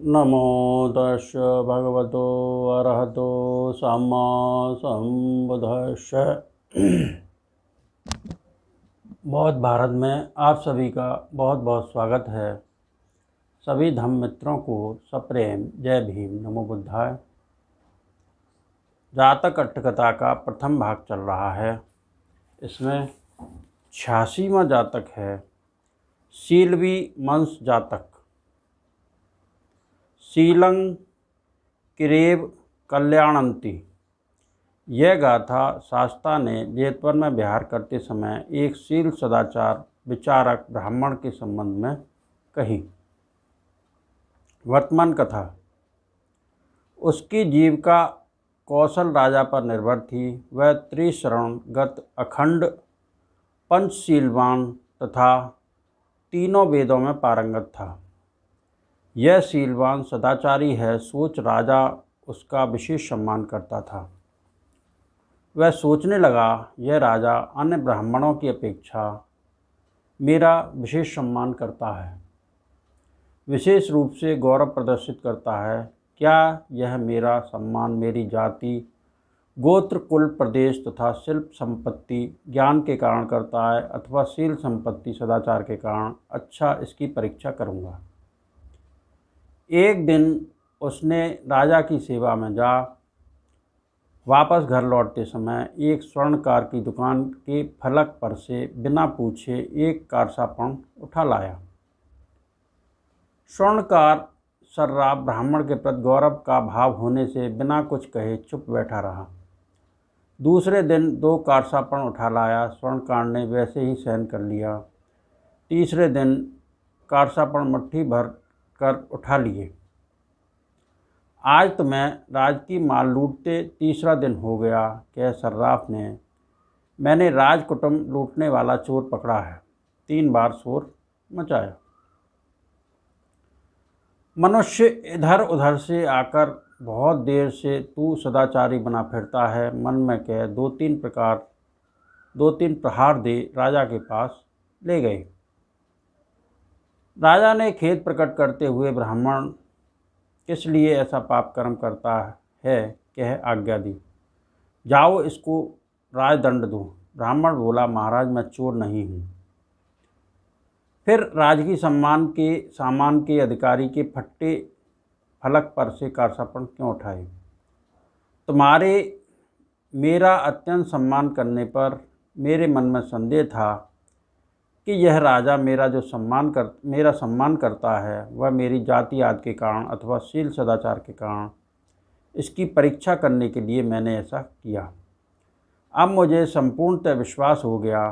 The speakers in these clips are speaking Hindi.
नमो तस् भगवतो अरहतो सम्मा सम्बुद्धस्स। बहुत भारत में आप सभी का बहुत बहुत स्वागत है। सभी धम्म मित्रों को सप्रेम जय भीम, नमो बुद्धाय। जातक अट्टकथा का प्रथम भाग चल रहा है। इसमें 86वां जातक है, शीलवी मंस जातक। शीलं किरेव कल्याणंती। यह गाथा शास्ता ने जेतवन में विहार करते समय एक शील सदाचार विचारक ब्राह्मण के संबंध में कही। वर्तमान कथा। उसकी जीविका कौशल राजा पर निर्भर थी। वह त्रिशरणगत अखंड पंचशीलवान तथा तीनों वेदों में पारंगत था। यह शीलवान सदाचारी है सोच राजा उसका विशेष सम्मान करता था। वह सोचने लगा, यह राजा अन्य ब्राह्मणों की अपेक्षा मेरा विशेष सम्मान करता है, विशेष रूप से गौरव प्रदर्शित करता है। क्या यह मेरा सम्मान मेरी जाति, गोत्र, कुल, प्रदेश तथा शिल्प संपत्ति ज्ञान के कारण करता है अथवा शील संपत्ति सदाचार के कारण? अच्छा, इसकी परीक्षा करूँगा। एक दिन उसने राजा की सेवा में जा वापस घर लौटते समय एक स्वर्णकार की दुकान के फलक पर से बिना पूछे एक कारसापण उठा लाया। स्वर्णकार सर्राफ ब्राह्मण के प्रति गौरव का भाव होने से बिना कुछ कहे चुप बैठा रहा। दूसरे दिन 2 कारसापण उठा लाया। स्वर्णकार ने वैसे ही सहन कर लिया। तीसरे दिन कारसापण मुट्ठी भर कर उठा लिए। आज तो मैं राज की माल लूटते तीसरा दिन हो गया, कह सर्राफ ने, मैंने राजकुटुंब लूटने वाला चोर पकड़ा है। 3 बार शोर मचाया। मनुष्य इधर उधर से आकर बहुत देर से तू सदाचारी बना फिरता है, मन में कह 2-3 प्रहार दे राजा के पास ले गए। राजा ने खेद प्रकट करते हुए ब्राह्मण किस लिए ऐसा पाप कर्म करता है कह आज्ञा दी। जाओ, इसको राजदंड दो। ब्राह्मण बोला, महाराज मैं चोर नहीं हूँ। फिर राजकीय सामान के अधिकारी के फट्टे फलक पर से कारसापण क्यों उठाए? तुम्हारे मेरा अत्यंत सम्मान करने पर मेरे मन में संदेह था कि यह राजा मेरा सम्मान करता है वह मेरी जाति आदि के कारण अथवा शील सदाचार के कारण। इसकी परीक्षा करने के लिए मैंने ऐसा किया। अब मुझे संपूर्णतः विश्वास हो गया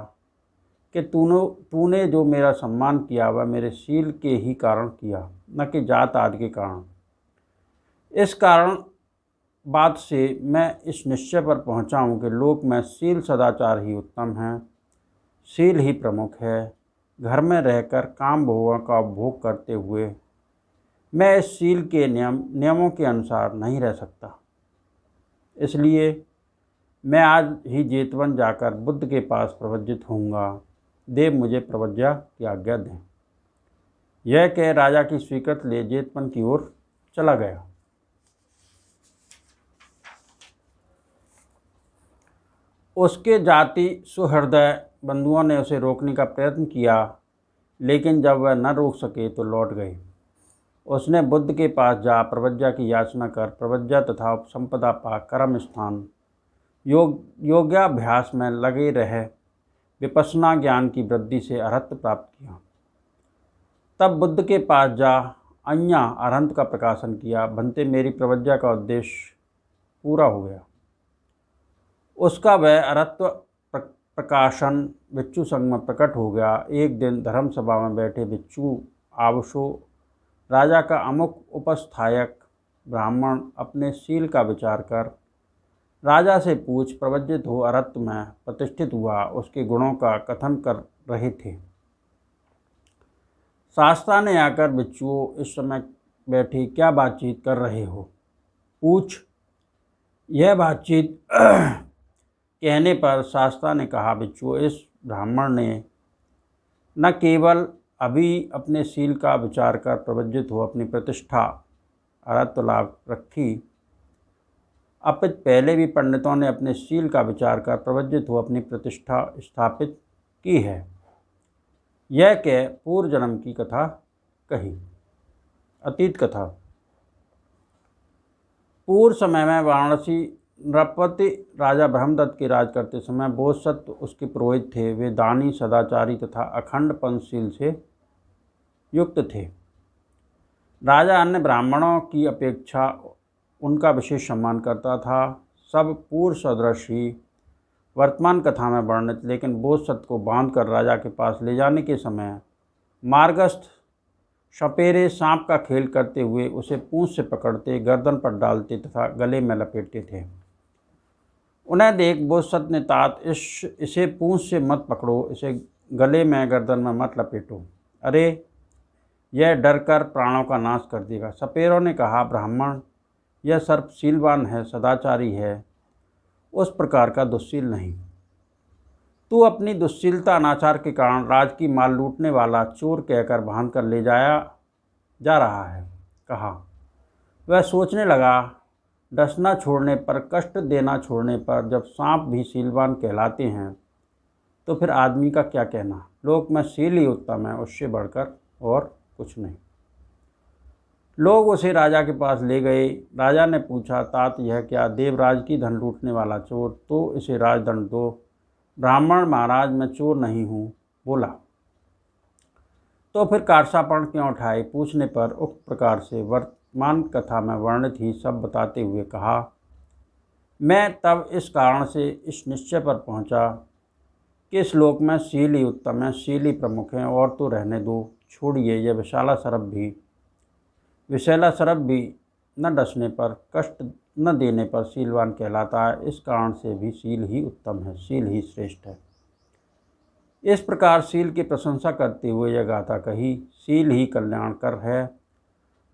कि तूने जो मेरा सम्मान किया वह मेरे शील के ही कारण किया, न कि जात आदि के कारण। इस कारण बात से मैं इस निश्चय पर पहुंचा हूँ कि लोक में शील सदाचार ही उत्तम है, शील ही प्रमुख है। घर में रहकर काम भोगों का उपभोग करते हुए मैं इस शील के नियमों के अनुसार नहीं रह सकता। इसलिए मैं आज ही जेतवन जाकर बुद्ध के पास प्रवज्जित होऊंगा। देव मुझे प्रवज्ञा की आज्ञा दें। यह कह राजा की स्वीकृति ले जेतवन की ओर चला गया। उसके जाति सुहृदय बंधुओं ने उसे रोकने का प्रयत्न किया, लेकिन जब वह न रोक सके तो लौट गए। उसने बुद्ध के पास जा प्रवज्ञा की याचना कर प्रवज्ञा तथा उपसंपदा पा कर्म स्थान योगाभ्यास में लगे रहे विपश्यना ज्ञान की वृद्धि से अरहत्त प्राप्त किया। तब बुद्ध के पास जा अन्या अरहंत का प्रकाशन किया। बनते मेरी प्रवज्ञा का उद्देश्य पूरा हो गया। उसका वह अरहत्व प्रकाशन भिक्षु संघ में प्रकट हो गया। एक दिन धर्मसभा में बैठे भिक्षु आवशो राजा का अमुक उपस्थायक ब्राह्मण अपने शील का विचार कर राजा से पूछ प्रवज्जित हो अरहत्व में प्रतिष्ठित हुआ उसके गुणों का कथन कर रहे थे। शास्ता ने आकर, भिक्षुओं इस समय बैठे क्या बातचीत कर रहे हो, पूछ। यह बातचीत कहने पर शास्ता ने कहा, भिक्षुओं इस ब्राह्मण ने न केवल अभी अपने शील का विचार कर प्रवज्जित हो अपनी प्रतिष्ठा अरहत्व लाभ रखी, अपितु पहले भी पंडितों ने अपने शील का विचार कर प्रवज्जित हो अपनी प्रतिष्ठा स्थापित की है। यह कह पूर्व जन्म की कथा कही। अतीत कथा। पूर्व समय में वाराणसी नृपति राजा ब्रह्मदत्त के राज करते समय बोधसत्व उसके पुरोहित थे। वे दानी, सदाचारी तथा अखंड पंचशील से युक्त थे। राजा अन्य ब्राह्मणों की अपेक्षा उनका विशेष सम्मान करता था। सब पूर्व सदृश ही वर्तमान कथा में वर्णित, लेकिन बोधसत्व को बांधकर राजा के पास ले जाने के समय मार्गस्थ सपेरे सांप का खेल करते हुए उसे पूंछ से पकड़ते, गर्दन पर डालते तथा गले में लपेटते थे। उन्हें देख बोधसत्व ने, तात इसे पूंछ से मत पकड़ो, इसे गले में गर्दन में मत लपेटो, अरे यह डर कर प्राणों का नाश कर देगा। सपेरों ने कहा, ब्राह्मण यह सर्प शीलवान है, सदाचारी है, उस प्रकार का दुश्शील नहीं। तू अपनी दुश्शीलता अनाचार के कारण राज की माल लूटने वाला चोर कहकर बांध कर ले जाया जा रहा है। कहा। वह सोचने लगा, डसना छोड़ने पर, कष्ट देना छोड़ने पर जब सांप भी शीलवान कहलाते हैं तो फिर आदमी का क्या कहना। लोक में शील ही उत्तम है, उससे बढ़कर और कुछ नहीं। लोग उसे राजा के पास ले गए। राजा ने पूछा, तात यह क्या? देवराज की धन लूटने वाला चोर, तो इसे राजदंड दो। ब्राह्मण, महाराज मैं चोर नहीं हूँ, बोला। तो फिर कारसापण क्यों उठाए? पूछने पर उक्त प्रकार से वर्तमान कथा में वर्णित ही सब बताते हुए कहा, मैं तब इस कारण से इस निश्चय पर पहुँचा कि इस लोक में शील ही उत्तम है, शील ही प्रमुख है, और तो रहने दो, छोड़िए। यह विषैला सर्प भी न डसने पर, कष्ट न देने पर शीलवान कहलाता है। इस कारण से भी शील ही उत्तम है, शील ही श्रेष्ठ है। इस प्रकार शील की प्रशंसा करते हुए यह गाथा कही। शील ही कल्याणकर है,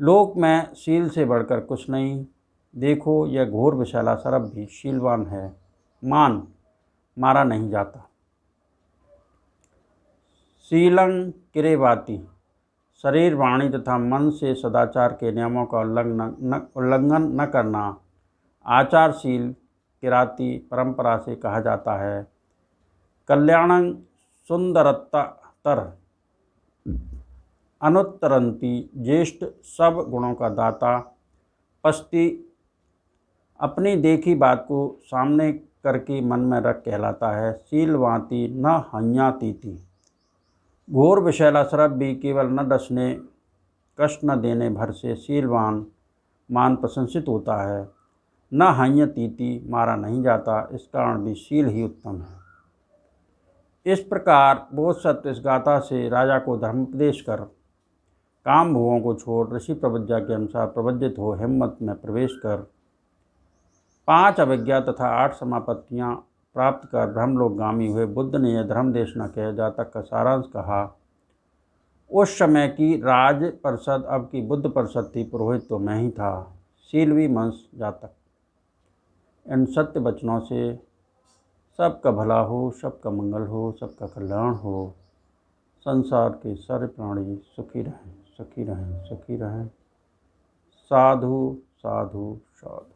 लोक में शील से बढ़कर कुछ नहीं। देखो यह घोर विषैला सर्प भी शीलवान है, मारा नहीं जाता। शीलं किरेवाति, शरीर, वाणी तथा मन से सदाचार के नियमों का उल्लंघन न करना आचारशील किराती परंपरा से कहा जाता है। कल्याणं सुंदरतर अनुत्तरंती, ज्येष्ठ सब गुणों का दाता। पस्ती, अपनी देखी बात को सामने करके मन में रख कहलाता है। शीलवाती न हन्यातीति, घोर विषैला सर्प भी केवल न डसने, कष्ट न देने भर से शीलवान मान प्रशंसित होता है। न हन्यतीति, मारा नहीं जाता, इस कारण भी शील ही उत्तम है। इस प्रकार बोधसत्व इस गाथा से राजा को धर्मोपदेश कर काम भोगों को छोड़ ऋषि प्रवज्ञा के अनुसार प्रवज्जित हो हिम्मत में प्रवेश कर 5 अभिज्ञा तथा 8 समापत्तियाँ प्राप्त कर ब्रह्मलोकगामी हुए। बुद्ध ने यह धर्म देशना कह जातक का सारांश कहा। उस समय की राज परिषद अब की बुद्ध परिषद थी, पुरोहित तो मैं ही था, शीलवी मंश जातक। इन सत्य वचनों से सबका भला हो, सबका मंगल हो, सबका कल्याण हो, संसार के सारे प्राणी सुखी रहें, सुखी रहें, सुखी रहें। साधु साधु साधु।